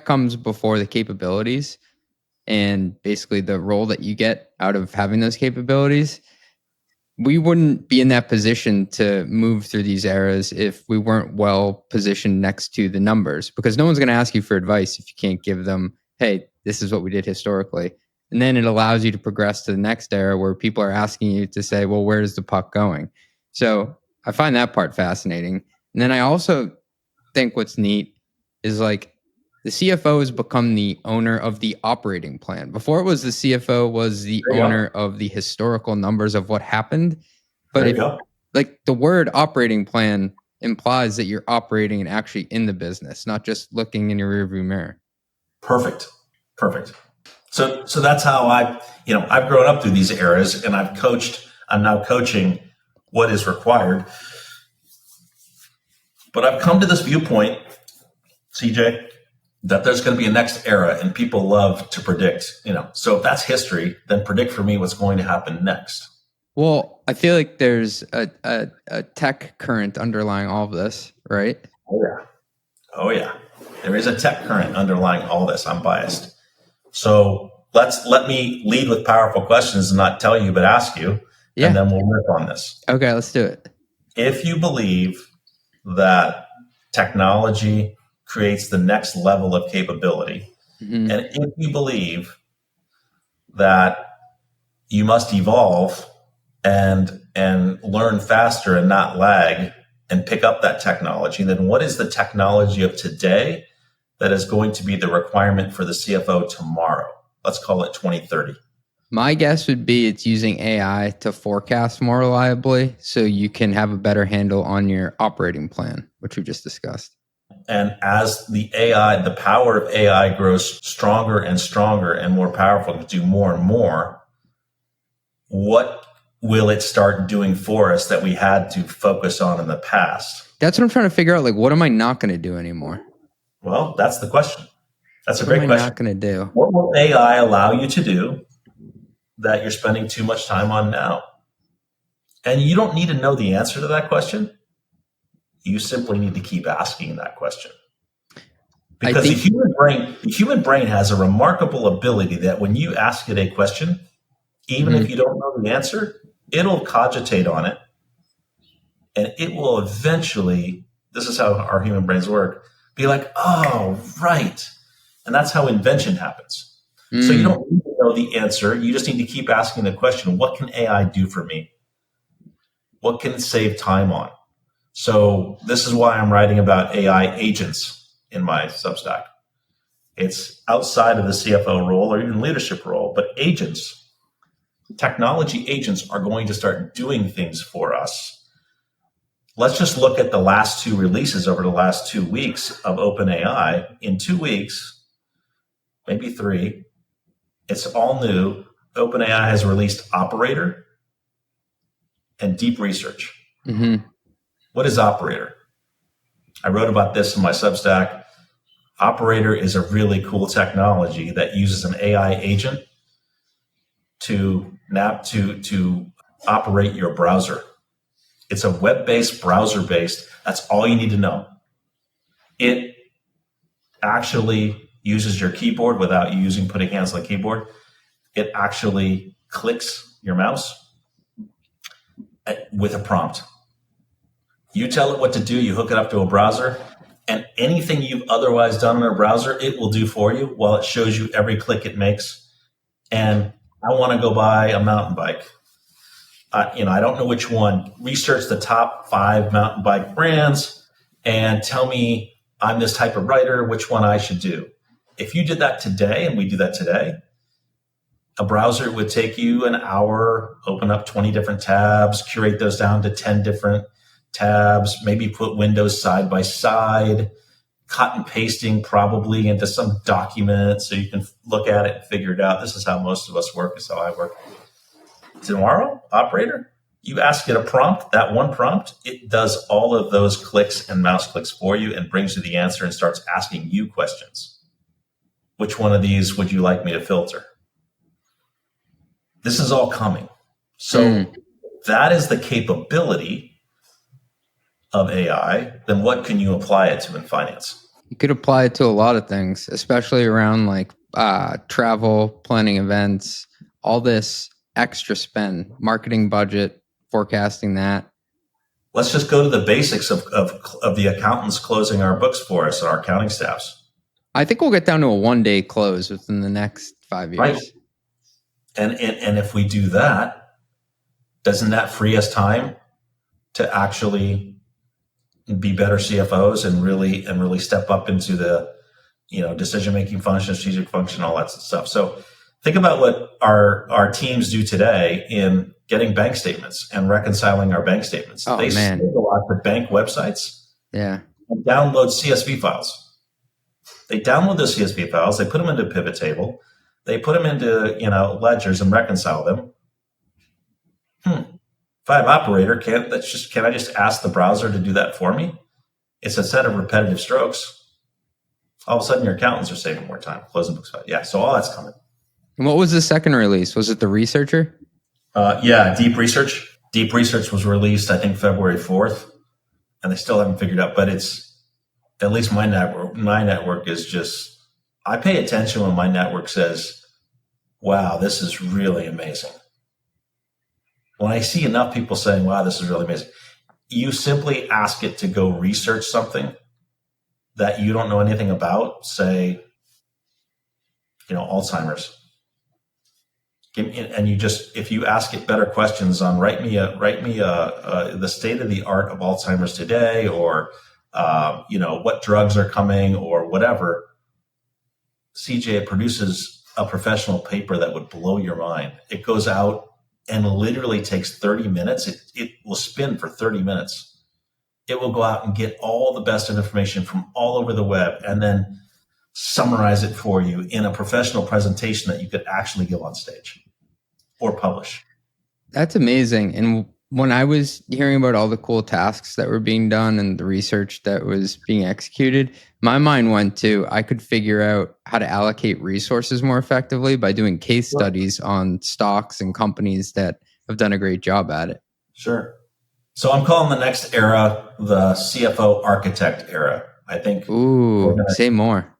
comes before the capabilities, and basically the role that you get out of having those capabilities. We wouldn't be in that position to move through these eras if we weren't well positioned next to the numbers, because no one's going to ask you for advice if you can't give them, hey, this is what we did historically. And then it allows you to progress to the next era where people are asking you to say, well, where's the puck going? So I find that part fascinating. And then I also think what's neat is like the CFO has become the owner of the operating plan. Before it was the CFO was the owner of the historical numbers of what happened. But like the word operating plan implies that you're operating and actually in the business, not just looking in your rearview mirror. Perfect. So that's how I've grown up through these eras, and I'm now coaching what is required. But I've come to this viewpoint, CJ, that there's going to be a next era, and people love to predict, So if that's history, then predict for me what's going to happen next. Well, I feel like there's a tech current underlying all of this, right? Oh yeah. There is a tech current underlying all this. I'm biased. So let me lead with powerful questions and not tell you, but ask you, and then we'll work on this. Okay, let's do it. If you believe that technology creates the next level of capability, and if you believe that you must evolve and learn faster and not lag and pick up that technology, then what is the technology of today that is going to be the requirement for the CFO tomorrow? Let's call it 2030. My guess would be it's using AI to forecast more reliably so you can have a better handle on your operating plan, which we just discussed. And as the power of AI grows stronger and stronger and more powerful to do more and more, what will it start doing for us that we had to focus on in the past? That's what I'm trying to figure out. Like, what am I not going to do anymore? Well, that's the question. That's a great question. What am I not going to do? What will AI allow you to do that you're spending too much time on now? And you don't need to know the answer to that question. You simply need to keep asking that question. Because the human brain has a remarkable ability that when you ask it a question, even if you don't know the answer, it'll cogitate on it. And it will eventually, this is how our human brains work, be like, oh, right. And that's how invention happens. So you don't need to know the answer. You just need to keep asking the question, what can AI do for me? What can it save time on? So this is why I'm writing about AI agents in my Substack. It's outside of the CFO role or even leadership role, but agents, technology agents are going to start doing things for us. Let's just look at the last 2 releases over the last 2 weeks of OpenAI. In 2 weeks, maybe 3, it's all new. OpenAI has released Operator and Deep Research. Mm-hmm. What is Operator? I wrote about this in my Substack. Operator is a really cool technology that uses an AI agent to operate your browser. It's a web-based, browser-based. That's all you need to know. It actually uses your keyboard without you putting hands on the keyboard. It actually clicks your mouse with a prompt. You tell it what to do, you hook it up to a browser, and anything you've otherwise done in a browser, it will do for you while it shows you every click it makes. And I want to go buy a mountain bike. I don't know which one. Research the top 5 mountain bike brands and tell me I'm this type of writer, which one I should do. If you did that today, and we do that today, a browser would take you an hour, open up 20 different tabs, curate those down to 10 different tabs, maybe put windows side by side, cut and pasting probably into some document so you can look at it and figure it out. This is how most of us work. This is how I work. Tomorrow, Operator, you ask it a prompt, that one prompt, it does all of those clicks and mouse clicks for you and brings you the answer and starts asking you questions. Which one of these would you like me to filter? This is all coming. So that is the capability of AI. Then what can you apply it to in finance? You could apply it to a lot of things, especially around like travel, planning events, all this extra spend, marketing budget, forecasting that. Let's just go to the basics of the accountants closing our books for us, our accounting staffs. I think we'll get down to a 1-day close within the next 5 years. Right. And if we do that, doesn't that free us time to actually be better CFOs and really step up into the decision-making function, strategic function, all that stuff. So think about what our teams do today in getting bank statements and reconciling our bank statements. They still go out to bank websites and download CSV files. They download those CSV files, they put them into a pivot table, they put them into ledgers and reconcile them. If I have Operator, can I just ask the browser to do that for me? It's a set of repetitive strokes. All of a sudden, your accountants are saving more time, closing books. Yeah, so all that's coming. And what was the second release? Was it the Researcher? Deep Research. Deep Research was released, I think, February 4th, and they still haven't figured out. But it's at least my network. My network is just. I pay attention when my network says, "Wow, this is really amazing." When I see enough people saying, "Wow, this is really amazing," you simply ask it to go research something that you don't know anything about, say, Alzheimer's. And if you ask it better questions on write me the state of the art of Alzheimer's today, or what drugs are coming, or whatever, CJ, it produces a professional paper that would blow your mind. It goes out and literally takes 30 minutes. It will spin for 30 minutes. It will go out and get all the best of information from all over the web and then summarize it for you in a professional presentation that you could actually give on stage or publish. That's amazing. And when I was hearing about all the cool tasks that were being done and the research that was being executed, my mind went to, I could figure out how to allocate resources more effectively by doing case studies on stocks and companies that have done a great job at it. Sure. So I'm calling the next era the CFO architect era. I think. Ooh, say more.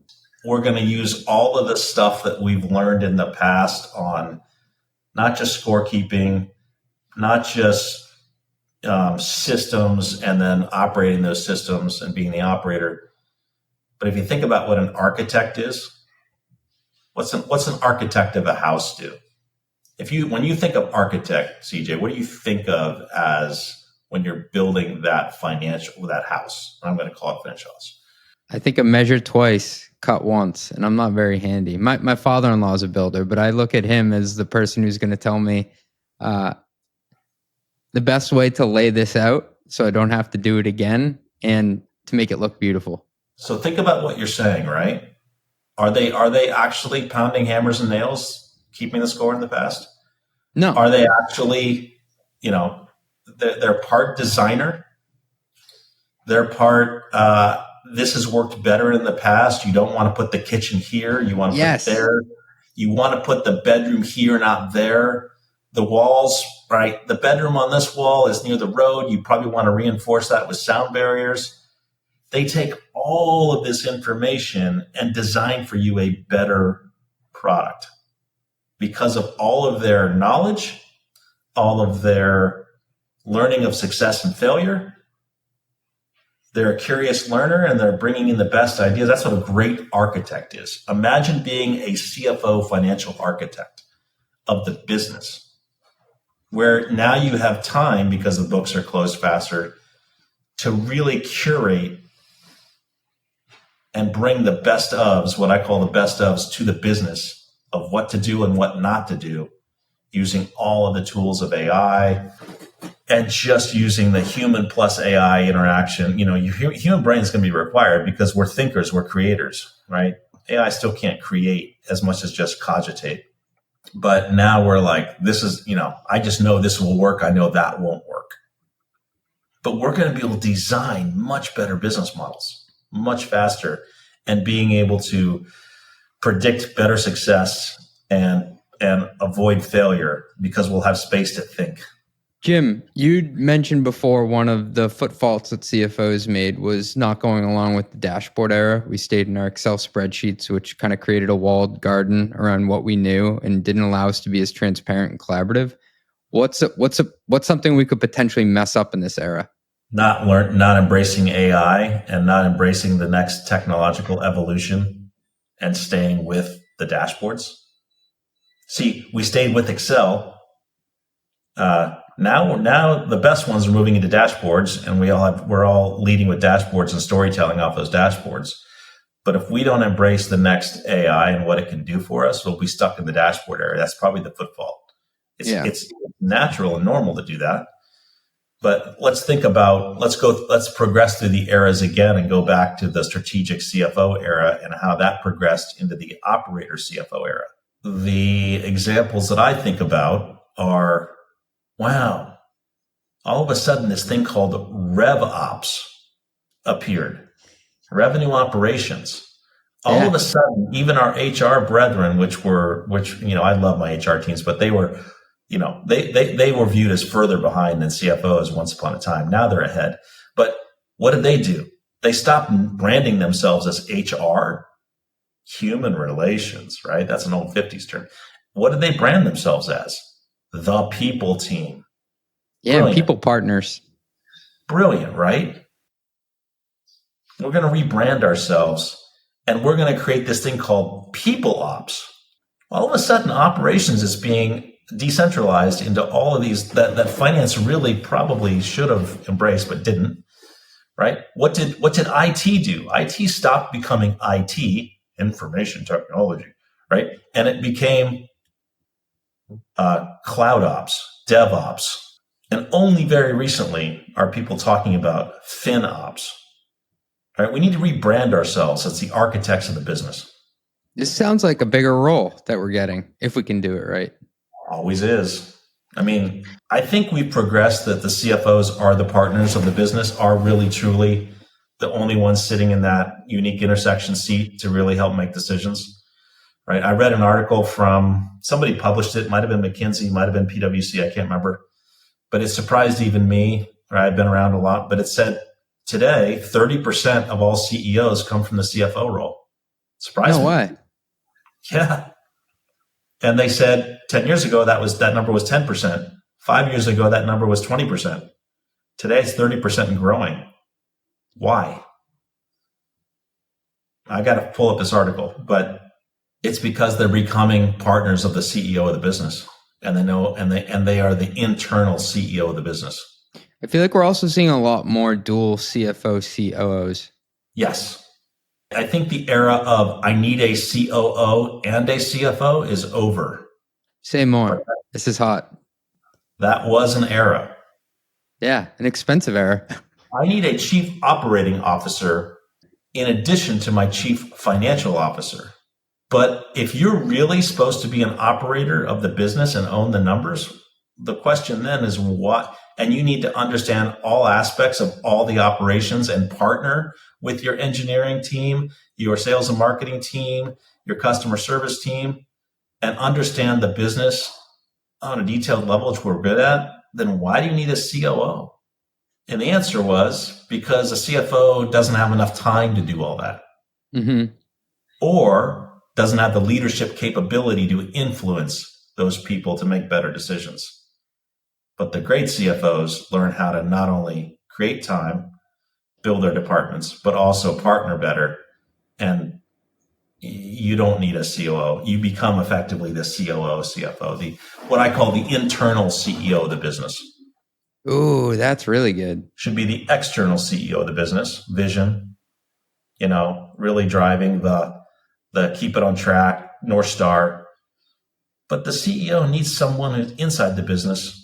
We're going to use all of the stuff that we've learned in the past on not just scorekeeping, not just systems and then operating those systems and being the operator. But if you think about what an architect is, what's an architect of a house do? When you think of architect, CJ, what do you think of as when you're building that house. I'm going to call it financial house. I think a measure twice, cut once, and I'm not very handy. My father-in-law is a builder, but I look at him as the person who's going to tell me the best way to lay this out so I don't have to do it again and to make it look beautiful. So think about what you're saying, right? Are they actually pounding hammers and nails, keeping the score in the past? No. Are they actually, they're part designer? They're part, this has worked better in the past. You don't want to put the kitchen here. You want to put it there. You want to put the bedroom here, not there. The walls, right? The bedroom on this wall is near the road. You probably want to reinforce that with sound barriers. They take all of this information and design for you a better product because of all of their knowledge, all of their learning of success and failure. They're a curious learner and they're bringing in the best ideas. That's what a great architect is. Imagine being a CFO financial architect of the business, where now you have time because the books are closed faster to really curate and bring the best ofs, what I call the best ofs, to the business of what to do and what not to do, using all of the tools of AI and just using the human plus AI interaction. Your human brain is going to be required because we're thinkers, we're creators, right? AI still can't create as much as just cogitate. But now we're like, this is, I just know this will work. I know that won't work. But we're going to be able to design much better business models, much faster, and being able to predict better success and avoid failure because we'll have space to think. Jim, you'd mentioned before one of the foot faults that CFOs made was not going along with the dashboard era. We stayed in our Excel spreadsheets, which kind of created a walled garden around what we knew and didn't allow us to be as transparent and collaborative. What's something we could potentially mess up in this era? Not embracing AI and not embracing the next technological evolution and staying with the dashboards. See, we stayed with Excel. Now the best ones are moving into dashboards, and we're all leading with dashboards and storytelling off those dashboards. But if we don't embrace the next AI and what it can do for us, we'll be stuck in the dashboard area. That's probably the footfall. It's natural and normal to do that. But let's progress through the eras again and go back to the strategic CFO era and how that progressed into the operator CFO era. The examples that I think about are, wow, all of a sudden this thing called RevOps appeared, revenue operations. All of a sudden, even our HR brethren, which I love my HR teams, but they were, they were viewed as further behind than CFOs once upon a time. Now they're ahead. But what did they do? They stopped branding themselves as HR, human relations, right? That's an old 50s term. What did they brand themselves as? The people team. Yeah, brilliant. People partners. Brilliant, right? We're going to rebrand ourselves and we're going to create this thing called people ops. All of a sudden, operations is being decentralized into all of these that finance really probably should have embraced but didn't, right? What did IT do? IT stopped becoming IT, information technology, right? And it became cloud ops, DevOps. And only very recently are people talking about FinOps, right? We need to rebrand ourselves as the architects of the business. This sounds like a bigger role that we're getting if we can do it right. Always is. I mean, I think we've progressed that the CFOs are the partners of the business, are really truly the only ones sitting in that unique intersection seat to really help make decisions, right? I read an article from somebody published it, might have been McKinsey, might have been PwC, I can't remember, but it surprised even me. Right? I've been around a lot, but it said today 30% of all CEOs come from the CFO role. Surprised me. No way. Yeah. And they said 10 years ago that number was 10%. 5 years ago that number was 20%. Today it's 30% and growing. Why? I got to pull up this article, but it's because they're becoming partners of the CEO of the business, and they know, and they are the internal CEO of the business. I feel like we're also seeing a lot more dual CFO, COOs. Yes. I think the era of I need a COO and a CFO is over. Say more. This is hot. That was an era. Yeah, an expensive era. I need a chief operating officer in addition to my chief financial officer. But if you're really supposed to be an operator of the business and own the numbers, the question then is what? And you need to understand all aspects of all the operations and partner with your engineering team, your sales and marketing team, your customer service team, and understand the business on a detailed level, which we're good at. Then why do you need a COO? And the answer was because a CFO doesn't have enough time to do all that. Mm-hmm. Or doesn't have the leadership capability to influence those people to make better decisions. But the great CFOs learn how to not only create time, build their departments, but also partner better. And you don't need a COO. You become effectively the COO, CFO, what I call the internal CEO of the business. Ooh, that's really good. Should be the external CEO of the business, vision, really driving the keep it on track, North Star. But the CEO needs someone who's inside the business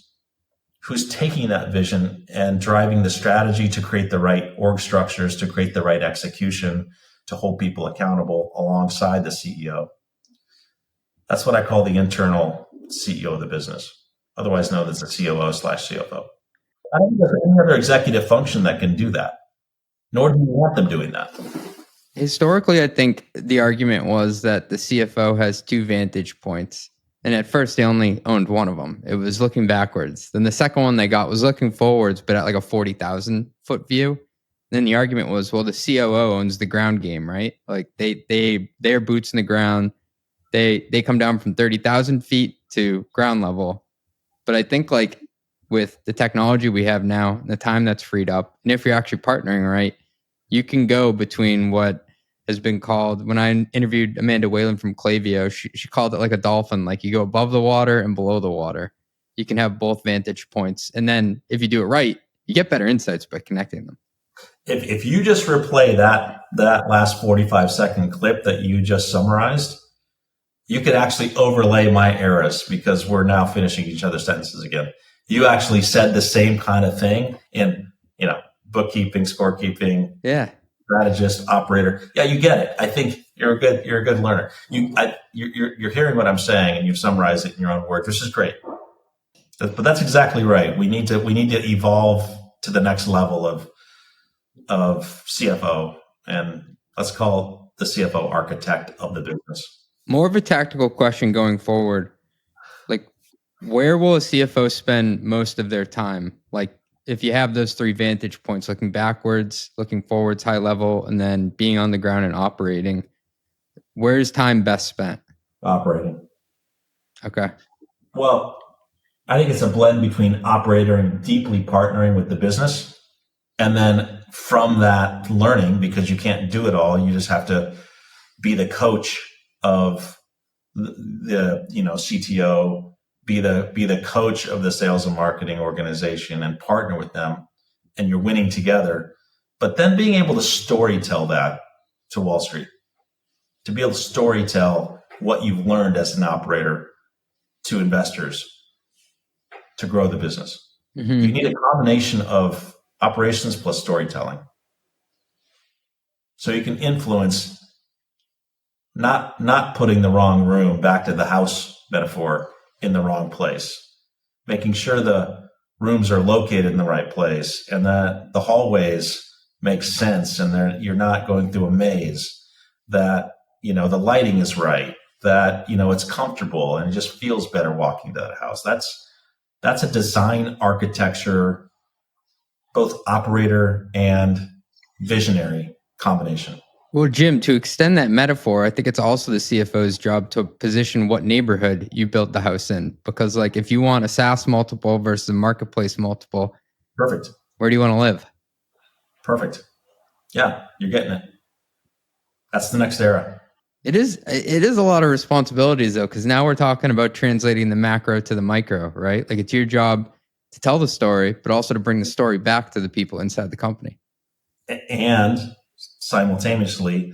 who's taking that vision and driving the strategy to create the right org structures, to create the right execution, to hold people accountable alongside the CEO. That's what I call the internal CEO of the business, otherwise known as the COO/CFO. I don't think there's any other executive function that can do that, nor do you want them doing that. Historically, I think the argument was that the CFO has two vantage points. And at first, they only owned one of them. It was looking backwards. Then the second one they got was looking forwards, but at like a 40,000 foot view. Then the argument was, well, the COO owns the ground game, right? Like they're boots in the ground. They come down from 30,000 feet to ground level. But I think like with the technology we have now, the time that's freed up, and if you're actually partnering right, you can go between what has been called, when I interviewed Amanda Whalen from Klaviyo, she called it like a dolphin. Like you go above the water and below the water. You can have both vantage points. And then if you do it right, you get better insights by connecting them. If you just replay that last 45-second clip that you just summarized, you could actually overlay my eras because we're now finishing each other's sentences again. You actually said the same kind of thing in, bookkeeping, scorekeeping. Yeah. Strategist, operator. Yeah, you get it. I think you're a good learner. You're hearing what I'm saying and you've summarized it in your own words, which is great. But that's exactly right. We need to evolve to the next level of CFO, and let's call the CFO architect of the business. More of a tactical question going forward. Like, where will a CFO spend most of their time? Like, if you have those three vantage points, looking backwards, looking forwards, high level, and then being on the ground and operating, where's time best spent? Operating. Okay. Well, I think it's a blend between operator and deeply partnering with the business. And then from that learning, because you can't do it all, you just have to be the coach of the CTO, be the coach of the sales and marketing organization and partner with them, and you're winning together. But then being able to storytell that to Wall Street, to be able to storytell what you've learned as an operator to investors to grow the business. Mm-hmm. You need a combination of operations plus storytelling. So you can influence not putting the wrong room, back to the house metaphor, in the wrong place, making sure the rooms are located in the right place and that the hallways make sense and you're not going through a maze, that, the lighting is right, that, it's comfortable and it just feels better walking to that house. That's a design architecture, both operator and visionary combination. Well, Jim, to extend that metaphor, I think it's also the CFO's job to position what neighborhood you built the house in. Because if you want a SaaS multiple versus a marketplace multiple, perfect. Where do you want to live? Perfect. Yeah, you're getting it. That's the next era. It is a lot of responsibilities though, because now we're talking about translating the macro to the micro, right? Like it's your job to tell the story, but also to bring the story back to the people inside the company. And simultaneously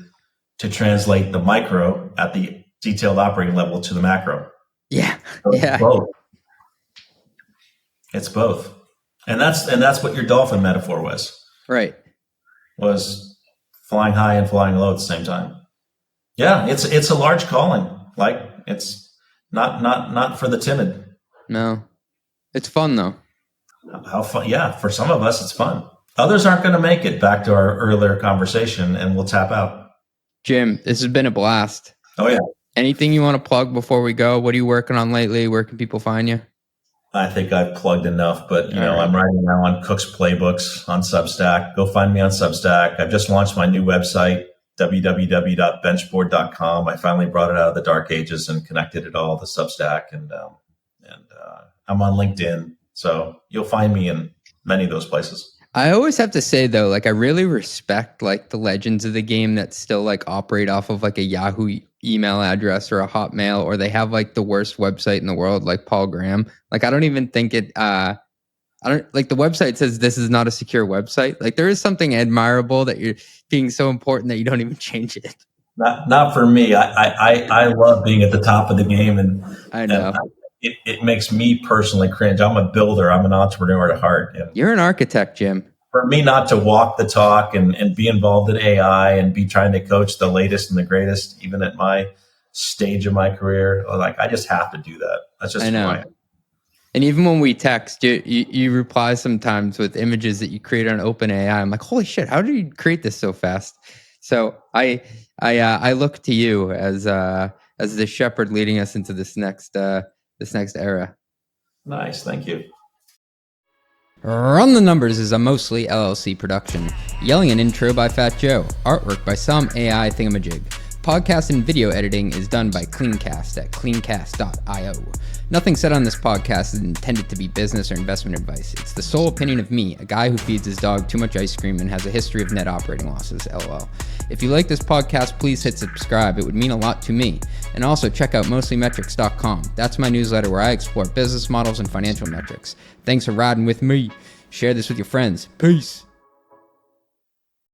to translate the micro at the detailed operating level to the macro. Yeah. So yeah. It's both. And that's what your dolphin metaphor was. Right. Was flying high and flying low at the same time. Yeah, it's a large calling. Like, it's not for the timid. No. It's fun though. How fun? Yeah, for some of us it's fun. Others aren't going to make it, back to our earlier conversation, and we'll tap out. Jim, this has been a blast. Oh yeah. Anything you want to plug before we go? What are you working on lately? Where can people find you? I think I've plugged enough, but I'm writing now on Cook's Playbooks on Substack. Go find me on Substack. I've just launched my new website, www.benchboard.com. I finally brought it out of the dark ages and connected it all to Substack, and I'm on LinkedIn, so you'll find me in many of those places. I always have to say though, like I really respect like the legends of the game that still like operate off of like a Yahoo email address or a Hotmail, or they have like the worst website in the world, like Paul Graham. Like I don't even think it. I don't like the website says this is not a secure website. Like there is something admirable that you're being so important that you don't even change it. Not for me. I love being at the top of the game, and I know. It makes me personally cringe. I'm a builder. I'm an entrepreneur at heart. And you're an architect, Jim. For me not to walk the talk and be involved in AI and be trying to coach the latest and the greatest, even at my stage of my career, like I just have to do that. That's just who I am. And even when we text, you reply sometimes with images that you create on OpenAI. I'm like, holy shit, how did you create this so fast? So I look to you as the shepherd leading us into this next era. Nice, thank you. Run the Numbers is a mostly LLC production. Yelling an intro by Fat Joe. Artwork by some AI thingamajig. Podcast and video editing is done by Cleancast at cleancast.io. Nothing said on this podcast is intended to be business or investment advice. It's the sole opinion of me, a guy who feeds his dog too much ice cream and has a history of net operating losses, LOL. If you like this podcast, please hit subscribe. It would mean a lot to me. And also check out mostlymetrics.com. That's my newsletter where I explore business models and financial metrics. Thanks for riding with me. Share this with your friends. Peace.